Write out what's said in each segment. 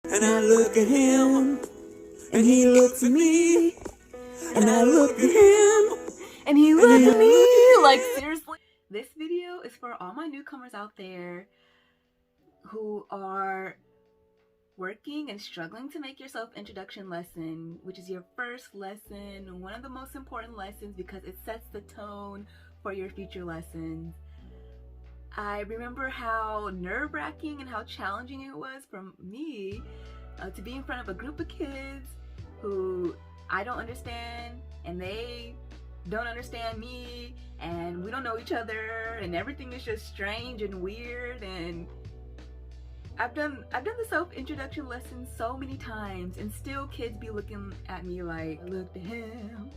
And I look at him, and he looks at me, and I look at him, and he looked at me like, seriously? This video is for all my newcomers out there who are working and struggling to make your self-introduction lesson, which is your first lesson, one of the most important lessons because it sets the tone for your future lessons. I remember how nerve-wracking and how challenging it was for me to be in front of a group of kids who I don't understand and they don't understand me, and we don't know each other, and everything is just strange and weird. And I've done the self-introduction lesson so many times, and still kids be looking at me like, I looked at him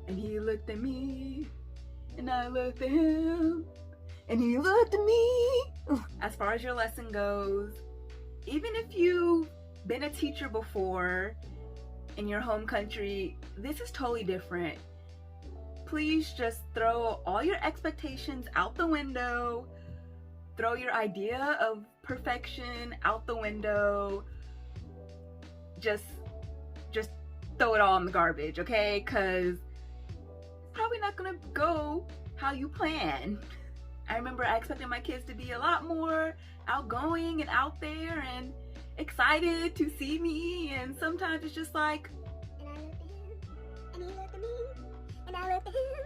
and he looked at me, and I looked at him and he looked at me. As far as your lesson goes, even if you've been a teacher before in your home country, this is totally different. Please just throw all your expectations out the window. Throw your idea of perfection out the window. Just throw it all in the garbage, okay? Because it's probably not gonna go how you plan. I remember I expected my kids to be a lot more outgoing and out there and excited to see me, and sometimes it's just like, and I looked at him, and he looked at me, and I looked at him,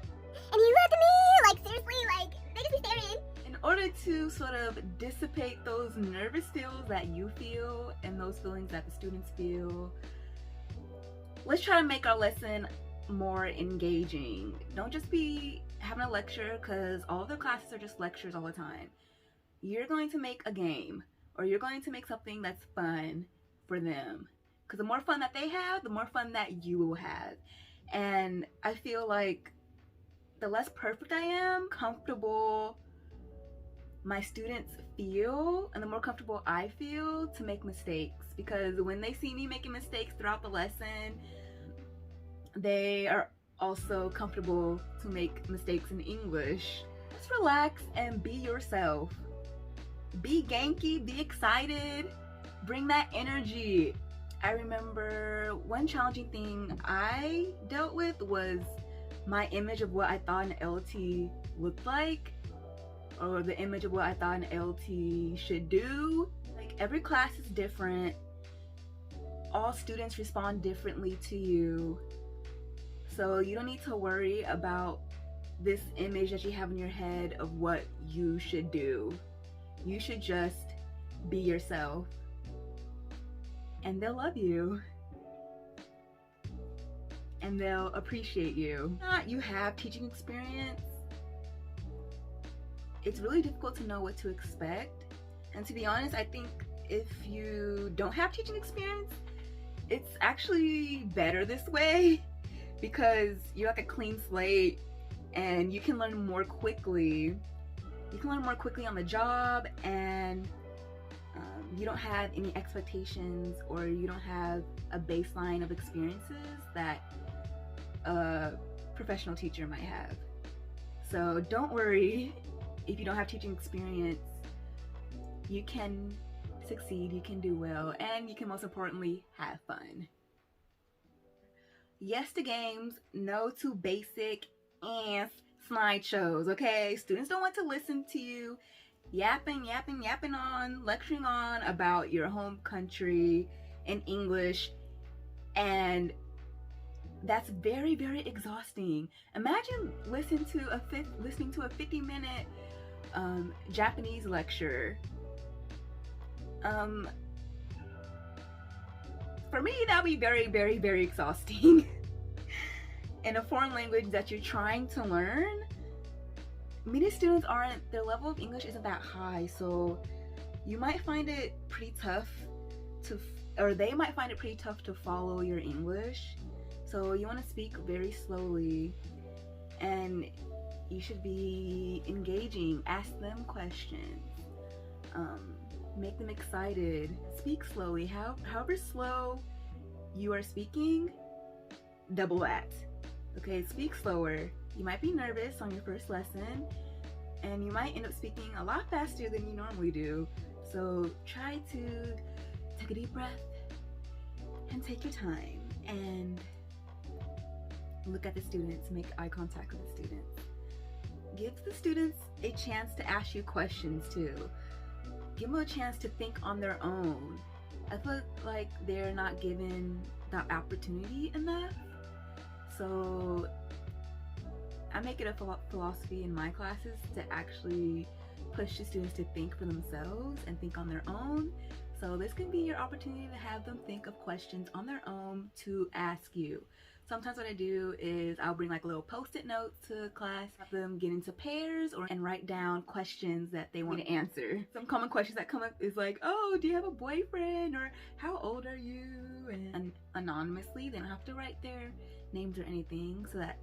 and he looked at me, like seriously, like they just be staring. In order to sort of dissipate those nervous feels that you feel and those feelings that the students feel, let's try to make our lesson more engaging. Don't just be having a lecture, because all of the classes are just lectures all the time. You're going to make a game, or you're going to make something that's fun for them, because the more fun that they have, the more fun that you will have. And I feel like the less perfect I am, comfortable my students feel, and the more comfortable I feel to make mistakes, because when they see me making mistakes throughout the lesson, they are also comfortable to make mistakes in English. Just relax and be yourself. Be Genki, be excited, bring that energy. I remember one challenging thing I dealt with was my image of what I thought an LT looked like, or the image of what I thought an LT should do. Like, every class is different. All students respond differently to you. So you don't need to worry about this image that you have in your head of what you should do. You should just be yourself, and they'll love you, and they'll appreciate you. Not you have teaching experience, it's really difficult to know what to expect. And to be honest, I think if you don't have teaching experience, it's actually better this way, because you're like a clean slate and you can learn more quickly. You can learn more quickly on the job, and you don't have any expectations, or you don't have a baseline of experiences that a professional teacher might have. So don't worry if you don't have teaching experience. You can succeed, you can do well, and you can most importantly have fun. Yes to games, no to basic and slideshows, okay? Students don't want to listen to you yapping on, lecturing on about your home country in English, and that's very, very exhausting. Imagine listening to a 50-minute Japanese lecture. For me, that would be very, very, very exhausting. In a foreign language that you're trying to learn, many students their level of English isn't that high, so you might find it pretty tough they might find it pretty tough to follow your English. So you want to speak very slowly, and you should be engaging. Ask them questions. Make them excited. Speak slowly. However slow you are speaking, double that. Okay, speak slower. You might be nervous on your first lesson, and you might end up speaking a lot faster than you normally do. So try to take a deep breath, and take your time and look at the students, make eye contact with the students. Give the students a chance to ask you questions too. Give them a chance to think on their own. I feel like they're not given that opportunity enough. So I make it a philosophy in my classes to actually push the students to think for themselves and think on their own. So this can be your opportunity to have them think of questions on their own to ask you. Sometimes what I do is I'll bring like little post-it notes to class, have them get into pairs and write down questions that they want to answer. Some common questions that come up is like, oh, do you have a boyfriend? Or how old are you? And anonymously, they don't have to write their names or anything, so that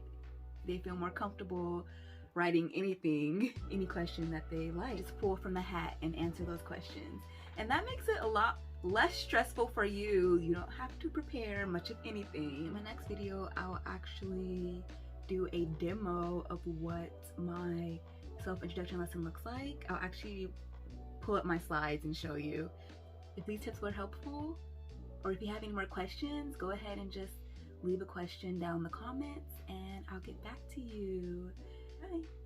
they feel more comfortable writing anything, any question that they like. Just pull from the hat and answer those questions. And that makes it a lot less stressful for you. You don't have to prepare much of anything. In my next video, I'll actually do a demo of what my self-introduction lesson looks like. I'll actually pull up my slides and show you. If these tips were helpful, or if you have any more questions, go ahead and just leave a question down in the comments and I'll get back to you. Bye.